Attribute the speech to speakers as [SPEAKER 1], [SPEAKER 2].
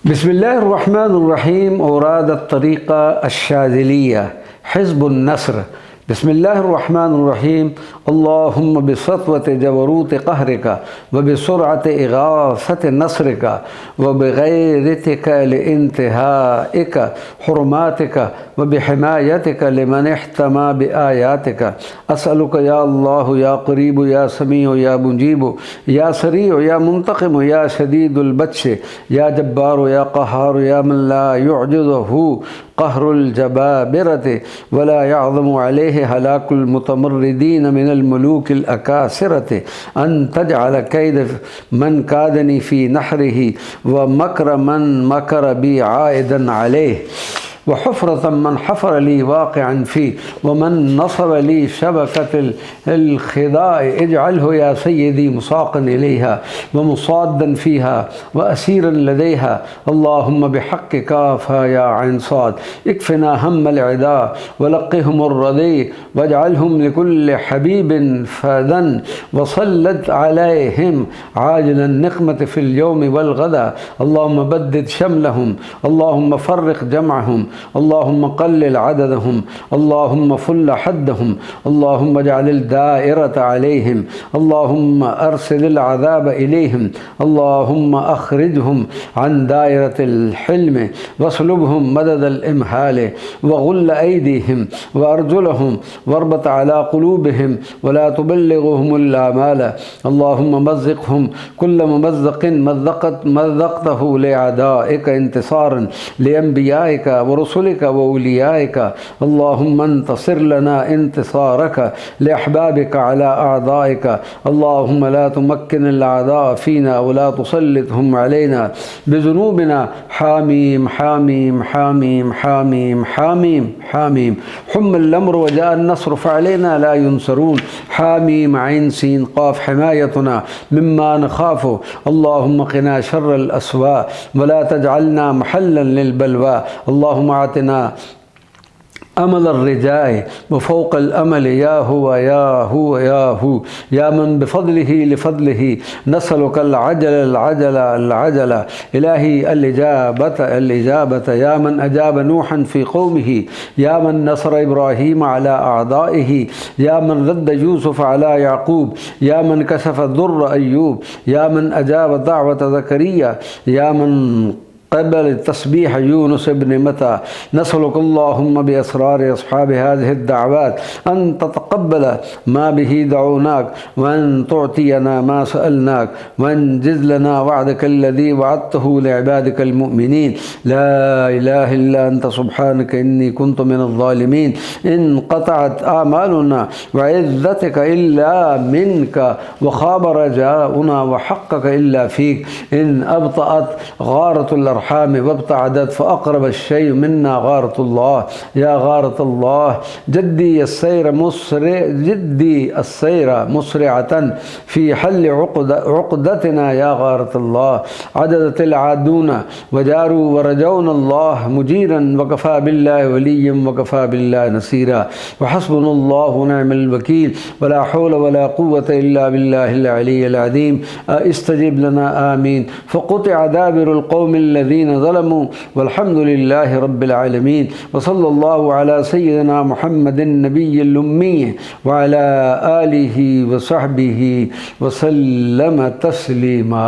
[SPEAKER 1] बिस्मिल्लाहिर्रहमानिर्रहीम। औराद तरीक़ा अश्शाज़िलिया हिज़्ब नस्र। बिस्मिल्लाहिर्रहमानिर्रहीम। अल्लाहुम्मा बिसत्वत जबरूत क़हरिका व बिसुरअत इग़ासत नस्रिका व बिग़ैरतिका लिइंतिहाइका हुर्मातिका व बिहिमायतिका लिमन इह्तमा बिआयातिका असअलुका या अल्लाह या क़रीब या समीउ या मुजीब या सरीउ या मुंतक़िम या शदीदुल बत्श या जब्बार या क़हार या मन ला युअजिज़ुहु क़हरुल जबाबिरति वला यअज़मु अलैहि हलाकुल मुतमर्रिदीन मिनल मुलूकिल अकासिरति अन तजअल कैद मन कादनी फ़ी नहरिही व मकर मन मकर बी आइदन अलैहि व हुफ़रतम मन हफ़र ली वाक़िअन फ़ी व मन नसब ली शबकतिल ख़िदाए इजअलहु या सय्यदी मुसाक़न इलैहा व मुसाद्दन फ़ीहा व असीरन लदैहा अल्लाहुम्मा बिहक़्क़ि काफ़ा या ऐन साद इक्फ़िना हम्मल इदा व लक़्क़िहुमुर रदी वजअलहुम लिकुल्लि हबीबिन फ़दन व सल्लत अलैहिम आजिलन निक़मत फ़िल यौमि वल गदा अल्लाहुम्मा बद्दिद शमलहुम अल्लाहुम्मा फ़र्रिक़ जमअहुम अल्लाहुम्मा क़ल्लिल अददहुम अल्लाहुम्मा फ़ुल्ल हद्दहुम अल्लाहुम्मा जअलिल दाइरत अलैहिम अल्लाहुम्मा अरसिलिल अज़ाब इलैहिम अल्लाहुम्मा अख़रिजहुम अन दाइरतिल हिल्म वस्लुबहुम मददल इम्हाल वग़ुल्ल ऐदीहिम व अर्जुलहुम वर्बत अला क़ुलूबिहिम वला तुबल्लिग़ुहुमुल आमाल अल्लाहुम्मा मज़्ज़िक़हुम कुल्ल मुमज़्ज़क़िन मज़्ज़क़तहु लिअदाइका इंतिसारन लिअंबियाइका व रसूलिका व औलियाइका अल्लाहुम्मा अंतसिर लना इंतिसारका लिअहबाबिका अला अअदाइका अल्लाहुम्मा ला तुमक्किनिल अअदा फ़ीना व ला तुसल्लितहुम अलैना बिज़ुनूबिना हामीम हामीम हामीम हामीम हामीम हामीम हुम्मल अम्र व जाअ अन्नस्र फ़अलैना ला युनसरून हामीम ऐन सीन क़ाफ़ हिमायतुना मिम्मा नख़ाफ़ु अल्लाहुम्मा क़िना शर्रल अस्वा व ला तजअलना महल्लन लिल बलवा अल्लाहुम्मा आतिना अमल अर्रिजाए व फ़ौक़ल अमल या हुवा या हुवा या हु या मन बिफ़ज़लिही लिफ़ज़लिही नसअलुकल अजल अजल अजल इलाही अल इजाबत या मन अजाब नूहन फ़ी क़ौमिही या मन नसर इब्राहीम अला अअदाइही या मन रद्द यूसुफ़ अला याक़ूब या मन कशफ़ दुर्र अय्यूब या मन अजाब दावत ज़करिया या मन क़बल तस्बीह यूनुस इब्न मता नसअलुकल्लाहुम्मा बिअसरार अस्हाब हाज़िहि अद्दअवात अन ततक़ब्बल मा बिही दअूनाक व अन तुअतियना मा सअलनाक व अंजिज़ लना वअदकल्लज़ी वअदतहु लिइबादिकल मुअमिनीन ला इलाहा इल्ला अंत सुब्हानक इन्नी कुन्तु मिनज़-ज़ालिमीन इनक़तअत आमालुना व इज़्ज़तिका इल्ला मिनका व ख़ाब रजाउना व हक़्क़क इल्ला फ़ीक इन अबतअत गारतुल अर्हाम वब्तअदत फ़अक़रब अश-शै मिन्ना गारतुल्लाह या गारतल्लाह जद्दी अस्सैर मुस्रिअतन फ़ी हल उक़दतिना या गारतल्लाह अददतिल आदूना व जारू व रजौनल्लाह मुजीरन व कफ़ा बिल्लाहि वलिय्यन व कफ़ा बिल्लाहि नसीरा व हस्बुनल्लाहु व निअमल वकील व ला हौला व ला क़ुव्वता इल्ला बिल्लाहिल अलिय्यिल अज़ीम इस्तजिब लना आमीन फ़क़ुतिअ दाबिरुल क़ौमिल लज़ीना ज़लमू वल्हम्दुलिल्लाहि रब्बिल आलमीन व सल्लल्लाहु अला सय्यिदिना मुहम्मदिन नबिय्यिल उम्मी व अला आलिहि व सहबिहि व सल्लम तस्लीमा।